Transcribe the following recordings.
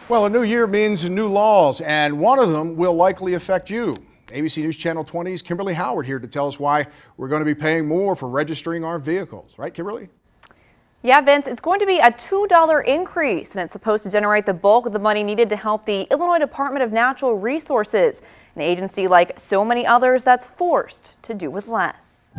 Well, a new year means new laws, and one of them will likely affect you. ABC News Channel 20's Kimberly Howard here to tell us why we're going to be paying more for registering our vehicles. Right, Kimberly? Yeah, Vince, it's going to be a $2 increase, and it's supposed to generate the bulk of the money needed to help the Illinois Department of Natural Resources, an agency like so many others that's forced to do with less.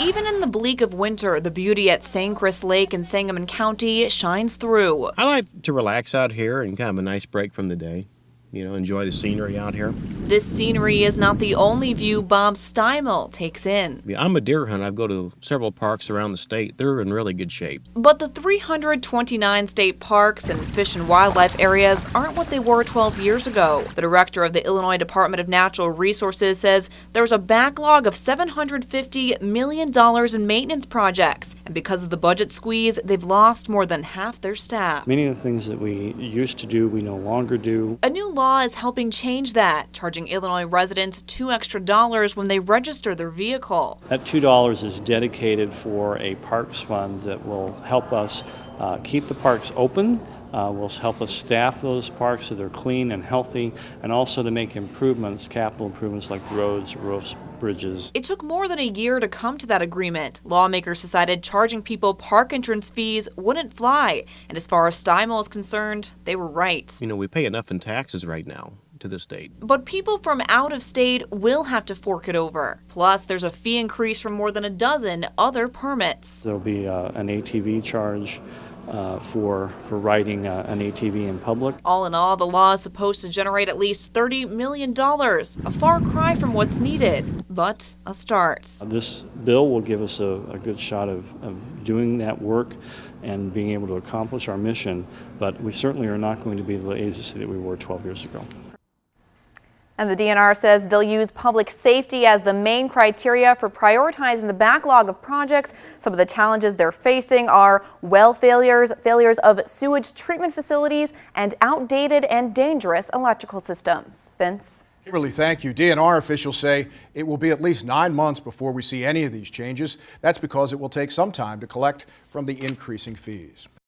Even in the bleak of winter, the beauty at St. Chris Lake in Sangamon County shines through. I like to relax out here and kind of a nice break from the day. Enjoy the scenery out here. This scenery is not the only view Bob Steimel takes in. Yeah, I'm a deer hunter. I go to several parks around the state. They're in really good shape. But the 329 state parks and fish and wildlife areas aren't what they were 12 years ago. The director of the Illinois Department of Natural Resources says there's a backlog of $750 million in maintenance projects. And because of the budget squeeze, they've lost more than half their staff. Many of the things that we used to do, we no longer do. A new law is helping change that, charging Illinois residents $2 extra when they register their vehicle. That $2 is dedicated for a parks fund that will help us keep the parks open, will help us staff those parks so they're clean and healthy, and also to make improvements, capital improvements like roads, roofs, bridges. It took more than a year to come to that agreement. Lawmakers decided charging people park entrance fees wouldn't fly. And as far as Steimel is concerned, they were right. We pay enough in taxes right now to the state. But people from out of state will have to fork it over. Plus, there's a fee increase from more than a dozen other permits. There'll be an ATV charge for riding an ATV in public. All in all, the law is supposed to generate at least $30 million, a far cry from what's needed, but a start. This bill will give us a good shot of doing that work and being able to accomplish our mission, but we certainly are not going to be the agency that we were 12 years ago. And the DNR says they'll use public safety as the main criteria for prioritizing the backlog of projects. Some of the challenges they're facing are well failures, failures of sewage treatment facilities, and outdated and dangerous electrical systems. Vince? Kimberly, thank you. DNR officials say it will be at least 9 months before we see any of these changes. That's because it will take some time to collect from the increasing fees.